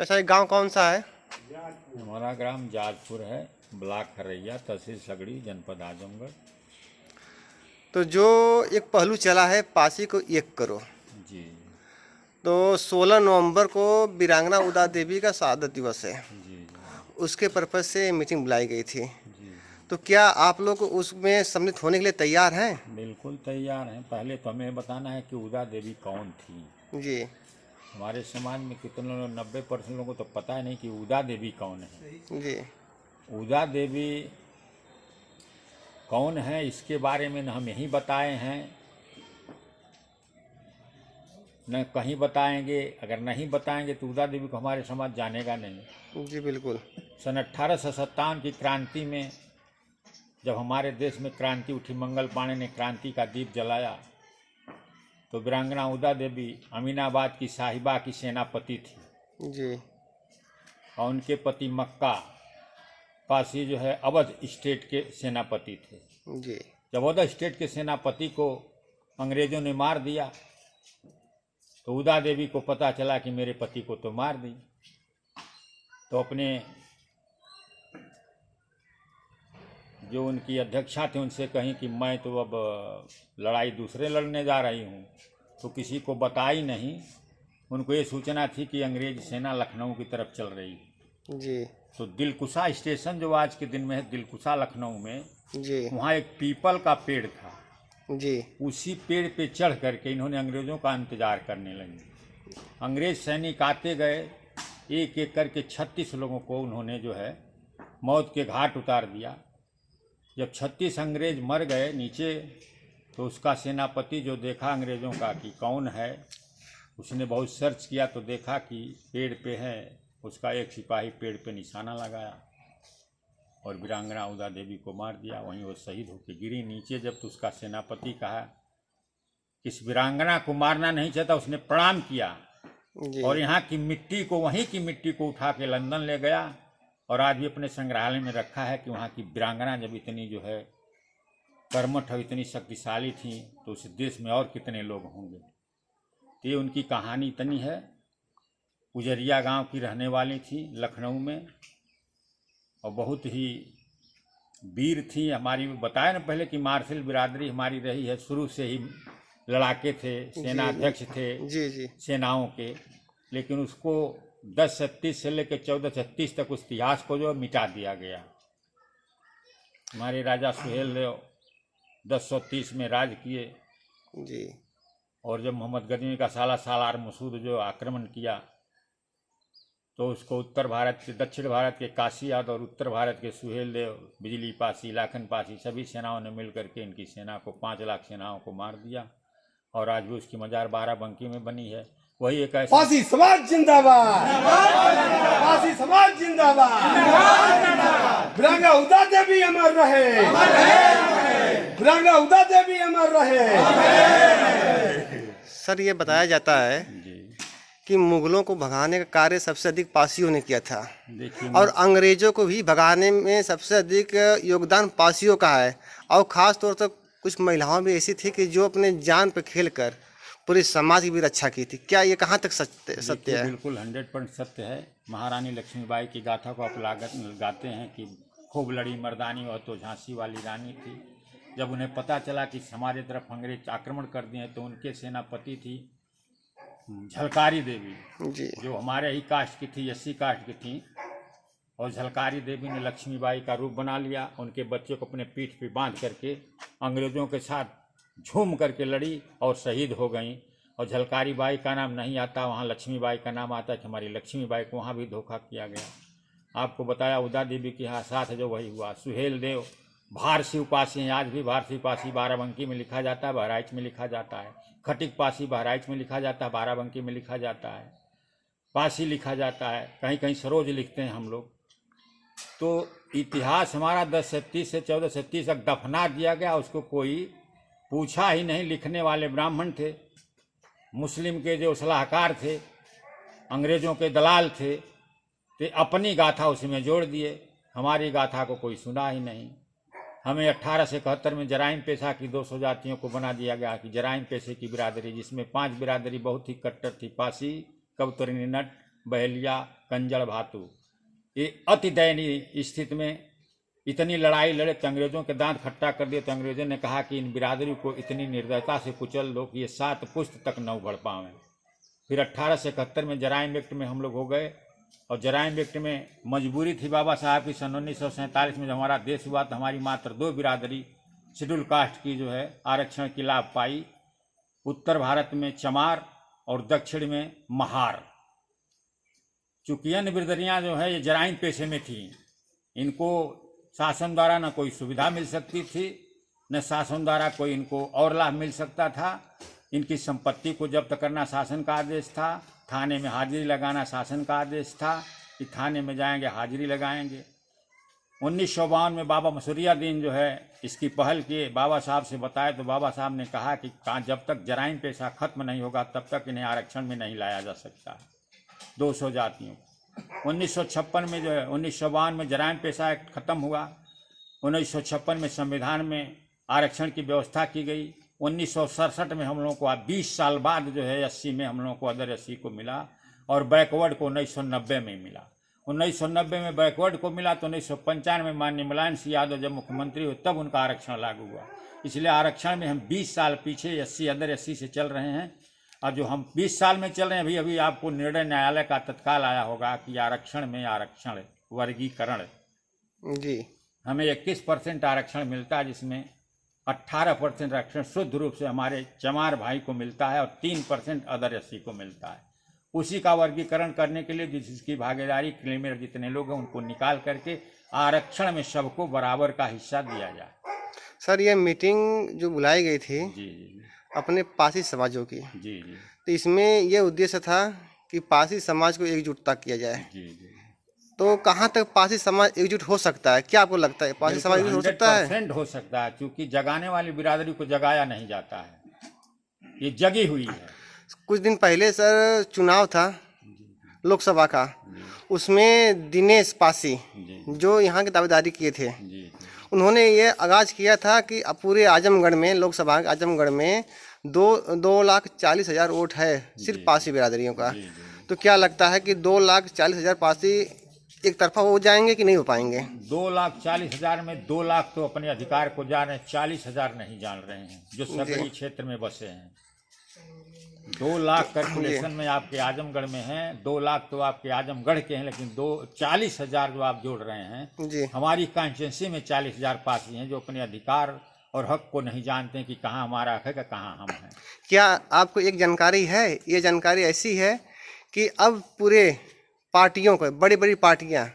अच्छा, ये गांव कौन सा है? हमारा ग्राम जाजपुर है, ब्लॉक खरैया, तहसील सगड़ी, जनपद आजमगढ़। तो जो एक पहलू चला है पासी को एक करो, जी तो 16 नवंबर को वीरांगना उदा देवी का शहादत दिवस है। जी उसके पर्पज से मीटिंग बुलाई गई थी। जी तो क्या आप लोग उसमें सम्मिलित होने के लिए तैयार हैं? बिल्कुल तैयार हैं। पहले तो हमें बताना है कि उदा देवी कौन थी। जी हमारे समाज में कितने लोग, 90% लोगों को तो पता ही नहीं कि उदा देवी कौन है। जी उदा देवी कौन है, इसके बारे में न हम यहीं बताए हैं, न कहीं बताएंगे। अगर नहीं बताएंगे तो उदा देवी को हमारे समाज जानेगा नहीं। जी बिल्कुल। सन 1857 की क्रांति में जब हमारे देश में क्रांति उठी, मंगल पांडे ने क्रांति का दीप जलाया, तो वीरांगना उदा देवी अमीनाबाद की साहिबा की सेनापति थी। जी और उनके पति मक्का पासी जो है अवध स्टेट के सेनापति थे। जी जब अवध स्टेट के सेनापति को अंग्रेजों ने मार दिया तो उदा देवी को पता चला कि मेरे पति को तो मार दी। तो अपने जो उनकी अध्यक्षा थे उनसे कहीं कि मैं तो अब लड़ाई दूसरे लड़ने जा रही हूँ, तो किसी को बताई नहीं। उनको ये सूचना थी कि अंग्रेज सेना लखनऊ की तरफ चल रही है। जी तो दिलकुशा स्टेशन जो आज के दिन में है, दिलकुशा लखनऊ में, जी वहाँ एक पीपल का पेड़ था। जी उसी पेड़ पे चढ़ करके इन्होंने अंग्रेजों का इंतजार करने लगे। अंग्रेज सैनिक आते गए, एक एक करके 36 लोगों को उन्होंने जो है मौत के घाट उतार दिया। जब 36 अंग्रेज मर गए नीचे, तो उसका सेनापति जो देखा अंग्रेजों का कि कौन है, उसने बहुत सर्च किया तो देखा कि पेड़ पे है। उसका एक सिपाही पेड़ पे निशाना लगाया और वीरांगना उदा देवी को मार दिया। वहीं वो शहीद होकर गिरी नीचे। जब तो उसका सेनापति कहा कि इस वीरांगना को मारना नहीं चाहता, उसने प्रणाम किया जी और यहाँ की मिट्टी को, वहीं की मिट्टी को उठा के लंदन ले गया और आज भी अपने संग्रहालय में रखा है कि वहाँ की वीरांगना जब इतनी जो है कर्मठ और इतनी शक्तिशाली थी तो उस देश में और कितने लोग होंगे। तो ये उनकी कहानी इतनी है। उजरिया गांव की रहने वाली थी लखनऊ में और बहुत ही वीर थी। हमारी बताया ना पहले कि मार्शल बिरादरी हमारी रही है, शुरू से ही लड़ाके थे, सेनाध्यक्ष थे जी जी सेनाओं के। लेकिन उसको 1036 से लेकर 1436 तक उस इतिहास को जो मिटा दिया गया। हमारे राजा सुहेल देव 1030 में राज किए जी और जब मोहम्मद गजनी का सालार मसूद जो आक्रमण किया तो उसको उत्तर भारत के, दक्षिण भारत के काशी यादव और उत्तर भारत के सुहेल देव, बिजली पासी, लाखन पासी, सभी सेनाओं ने मिलकर के इनकी सेना को 5 लाख सेनाओं को मार दिया। और आज भी उसकी मजार बाराबंकी में बनी है। वही एक ऐसा पासी समाज जिंदाबाद, पासी समाज जिंदाबाद, वीरांगना उदा देवी अमर रहे, वीरांगना उदा देवी अमर रहे। सर, ये बताया जाता है जी कि मुगलों को भगाने का कार्य सबसे अधिक पासियों ने किया था देखिए। और अंग्रेजों को भी भगाने में सबसे अधिक योगदान पासियों का है। और ख़ास तौर पर कुछ महिलाओं भी ऐसी थी कि जो अपने जान पर खेलकर पूरे समाज की भी रक्षा की थी। क्या ये कहाँ तक सत्य है? बिल्कुल 100% सत्य है। महारानी लक्ष्मीबाई की गाथा को आप गाते हैं कि खूब लड़ी मर्दानी वह तो झांसी वाली रानी थी। जब उन्हें पता चला कि हमारे तरफ अंग्रेज आक्रमण कर दिए तो उनके सेनापति थी झलकारी देवी, जी जो हमारे ही कास्ट की थी, एससी कास्ट की थी। और झलकारी देवी ने लक्ष्मीबाई का रूप बना लिया। उनके बच्चे को अपने पीठ पे बांध करके अंग्रेजों के साथ झूम करके लड़ी और शहीद हो गई। और झलकारी बाई का नाम नहीं आता, वहाँ लक्ष्मीबाई का नाम आता है कि हमारी लक्ष्मीबाई को वहाँ भी धोखा किया गया। आपको बताया उदा देवी के यहाँ साथ जो वही हुआ। सुहेल देव भारसी उपासी हैं, आज भी भारसी उपासी बाराबंकी में लिखा जाता है, बहराइच में लिखा जाता है। खटिक पासी बहराइच में लिखा जाता है, बाराबंकी में लिखा जाता है, पासी लिखा जाता है, कहीं कहीं सरोज लिखते हैं हम लोग। तो इतिहास हमारा 1036 से 1436 तक दफना दिया गया। उसको कोई पूछा ही नहीं। लिखने वाले ब्राह्मण थे, मुस्लिम के जो सलाहकार थे, अंग्रेजों के दलाल थे, तो अपनी गाथा उसमें जोड़ दिए। हमारी गाथा को कोई सुना ही नहीं। हमें 1871 में जराइम पेशा की 200 जातियों को बना दिया गया कि जराइम पेशे की बिरादरी, जिसमें 5 बिरादरी बहुत ही कट्टर थी, पासी, कबूतरी, नट, बहेलिया, कंजड़, भातु, ये अति दयनीय स्थिति में इतनी लड़ाई लड़े तो अंग्रेजों के दांत खट्टा कर दिए। तो अंग्रेजों ने कहा कि इन बिरादरी को इतनी निर्दयता से कुचल दो कि ये 7 पुश्त तक न उभर पावें। फिर 1871 में जराइम एक्ट में हम लोग हो गए, और जराइम एक्ट में मजबूरी थी बाबा साहब की। सन 1947 में जब हमारा देश हुआ तो हमारी मात्र 2 बिरादरी शेड्यूल कास्ट की जो है आरक्षण की लाभ पाई। उत्तर भारत में चमार और दक्षिण में महार। चूंकि अन्य बिरादरियाँ जो है ये जराइम पेशे में थी, इनको शासन द्वारा न कोई सुविधा मिल सकती थी, न शासन द्वारा कोई इनको और लाभ मिल सकता था। इनकी संपत्ति को जब्त करना शासन का आदेश था, थाने में हाजिरी लगाना शासन का आदेश था कि थाने में जाएंगे हाजिरी लगाएंगे। 1952 में बाबा मसूरियादीन जो है इसकी पहल किए, बाबा साहब से बताए तो बाबा साहब ने कहा कि जब तक जराइम पेशा खत्म नहीं होगा तब तक इन्हें आरक्षण में नहीं लाया जा सकता 200 जातियों। 1956 में जो है 1952 में जराइम पेशा एक्ट खत्म हुआ। 1956 में संविधान में आरक्षण की व्यवस्था की गई। 1967 में हम लोगों को 20 साल बाद जो है 80 में हम लोगों को अदर 80 को मिला, और बैकवर्ड को 1990 में मिला। 1990 में बैकवर्ड को मिला तो 1995 में माननीय मुलायम सिंह यादव जब मुख्यमंत्री हुए तब उनका आरक्षण लागू हुआ। इसलिए आरक्षण में हम 20 साल पीछे 80 अदर 80 से चल रहे हैं, और जो हम 20 साल में चल रहे हैं अभी आपको निर्णय न्यायालय का तत्काल आया होगा कि आरक्षण में आरक्षण वर्गीकरण जी हमें 21% आरक्षण मिलता है, जिसमें 18% आरक्षण शुद्ध रूप से हमारे चमार भाई को मिलता है और 3% अदर 80 को मिलता है। उसी का वर्गीकरण करने के लिए जिसकी भागीदारी क्लेमर जितने लोग हैं उनको निकाल करके आरक्षण में सबको बराबर का हिस्सा दिया जाए। सर, ये मीटिंग जो बुलाई गई थी जी जी अपने पासी समाजों की, जी जी तो इसमें ये उद्देश्य था कि पासी समाज को एकजुटता किया जाए। जी जी तो कहाँ तक पासी समाज एकजुट हो सकता है? क्या आपको लगता है पासी समाज एकजुट हो सकता है? 100% हो सकता है, क्योंकि जगाने वाली बिरादरी को जगाया नहीं जाता है, ये जगी हुई है। कुछ दिन पहले सर चुनाव था लोकसभा का, उसमें दिनेश पासी जी जो यहाँ की दावेदारी किए थे, जी उन्होंने ये आगाज किया था कि अब पूरे आजमगढ़ में, लोकसभा आजमगढ़ में 2,40,000 वोट है सिर्फ पासी बिरादरियों का। जी तो क्या लगता है कि 2,40,000 पासी एक तरफा हो जाएंगे कि नहीं हो पाएंगे? 2,40,000 में 2 लाख तो अपने अधिकार को जान रहे हैं, 40,000 नहीं जान रहे हैं जो सकरी क्षेत्र में बसे हैं। 2 लाख कैलकुलेशन में आपके आजमगढ़ में हैं, 2 लाख तो आपके आजमगढ़ के हैं, लेकिन 40,000 जो आप जोड़ रहे हैं, जी हमारी कॉन्स्टिट्यूंसी में 40,000 पासी हैं जो अपने अधिकार और हक को नहीं जानते हैं कि कहाँ हमारा हक है कि कहाँ हम हैं। क्या आपको एक जानकारी है? ये जानकारी ऐसी है कि अब पूरे पार्टियों को, बड़ी बड़ी पार्टियां,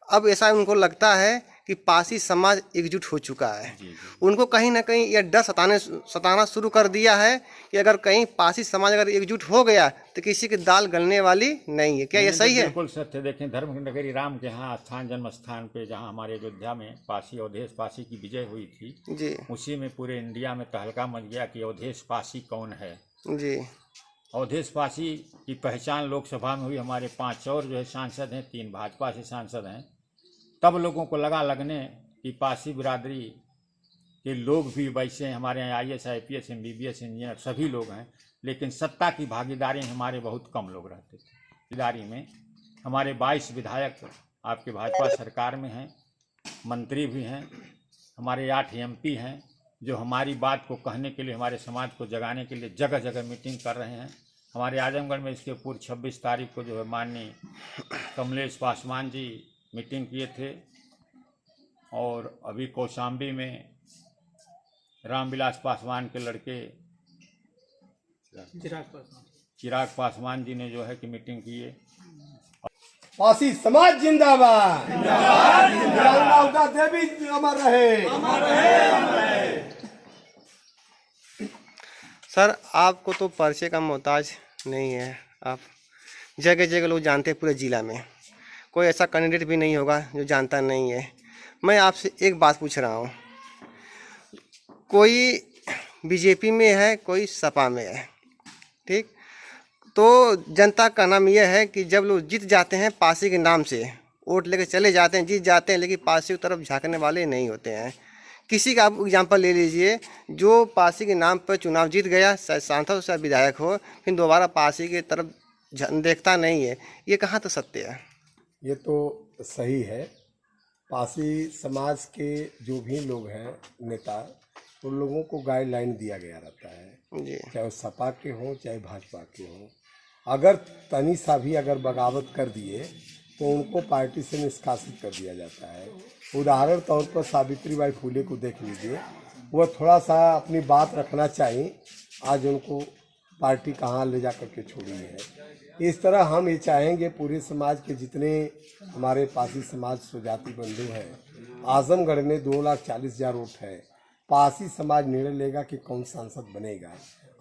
अब ऐसा उनको लगता है कि पासी समाज एकजुट हो चुका है। जी जी उनको कहीं ना कहीं यह डर सताना शुरू कर दिया है कि अगर कहीं पासी समाज अगर एकजुट हो गया तो किसी की दाल गलने वाली नहीं है। क्या ये सही है? बिल्कुल सत्य। देखें, धर्म नगरी राम के यहाँ स्थान, जन्म स्थान पे जहाँ हमारे अयोध्या में पासी अवधेश पासी की विजय हुई थी, जी उसी में पूरे इंडिया में तहलका मच गया कि अवधेश पासी कौन है। जी अवधेश पासी की पहचान लोकसभा में हुई। हमारे 5 और जो है सांसद हैं, 3 भाजपा से सांसद हैं। तब लोगों को लगने कि पासी बिरादरी के लोग भी वैसे हैं। हमारे यहाँ IAS IPS MBBS इंजीनियर सभी लोग हैं, लेकिन सत्ता की भागीदारी हमारे बहुत कम लोग रहते थे। भागीदारी में हमारे 22 विधायक आपके भाजपा सरकार में हैं, मंत्री भी हैं, हमारे 8 MP हैं जो हमारी बात को कहने के लिए, हमारे समाज को जगाने के लिए जगह जगह मीटिंग कर रहे हैं। हमारे आजमगढ़ में इसके पूर्व 26 तारीख को जो है माननीय कमलेश पासवान जी मीटिंग किए थे, और अभी कौशाम्बी में रामविलास पासवान के लड़के चिराग पासवान जी ने जो है कि मीटिंग की है। पासी समाज जिंदाबाद, बिरंगा उदा देवी अमर रहे। सर, आपको तो परिचय का मोहताज नहीं है, आप जगह जगह लोग जानते हैं। पूरे ज़िला में कोई ऐसा कैंडिडेट भी नहीं होगा जो जानता नहीं है। मैं आपसे एक बात पूछ रहा हूँ, कोई बीजेपी में है, कोई सपा में है, ठीक? तो जनता का नाम यह है कि जब लोग जीत जाते हैं पासी के नाम से, वोट लेके चले जाते हैं, जीत जाते हैं, लेकिन पासी की तरफ झांकने वाले नहीं होते हैं। किसी का आप एग्जाम्पल ले लीजिए जो पासी के नाम पर चुनाव जीत गया, चाहे सांसद हो चाहे विधायक हो, फिर दोबारा पासी की तरफ देखता नहीं है, ये कहाँ तक सत्य है? ये तो सही है। पासी समाज के जो भी लोग हैं नेता, उन लोगों को गाइडलाइन दिया गया रहता है, जी। चाहे वो सपा के हों चाहे भाजपा के हों। अगर तनी सा भी अगर बगावत कर दिए तो उनको पार्टी से निष्कासित कर दिया जाता है। उदाहरण तौर पर सावित्रीबाई फुले को देख लीजिए, वह थोड़ा सा अपनी बात रखना चाहिए, आज उनको पार्टी कहाँ ले जा करके छोड़ी है। इस तरह हम ये चाहेंगे पूरे समाज के जितने हमारे पासी समाज स्वजाति बंधु हैं, आजमगढ़ में 2,40,000 वोट है। पासी समाज निर्णय लेगा कि कौन सांसद बनेगा।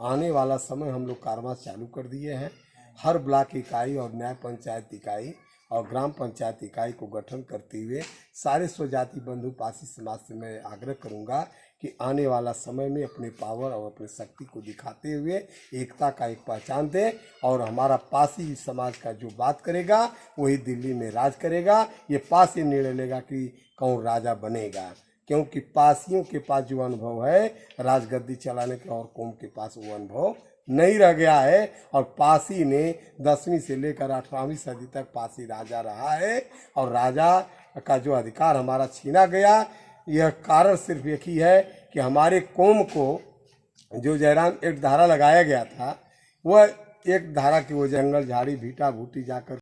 आने वाला समय हम लोग कारवां चालू कर दिए हैं। हर ब्लॉक इकाई और न्याय पंचायत इकाई और ग्राम पंचायत इकाई को गठन करते हुए सारे स्वजाति बंधु पासी समाज से मैं आग्रह करूंगा कि आने वाला समय में अपने पावर और अपने शक्ति को दिखाते हुए एकता का एक पहचान दे और हमारा पासी समाज का जो बात करेगा वही दिल्ली में राज करेगा। ये पासी निर्णय लेगा कि कौन राजा बनेगा, क्योंकि पासियों के पास जो अनुभव है राजगद्दी चलाने के और कौम के पास वो अनुभव नहीं रह गया है। और पासी ने 10वीं से लेकर 18वीं सदी तक पासी राजा रहा है और राजा का जो अधिकार हमारा छीना गया, यह कारण सिर्फ एक ही है कि हमारे कौम को जो जयराम एक धारा लगाया गया था, वह एक धारा की वो जंगल झाड़ी भीटा भूटी जाकर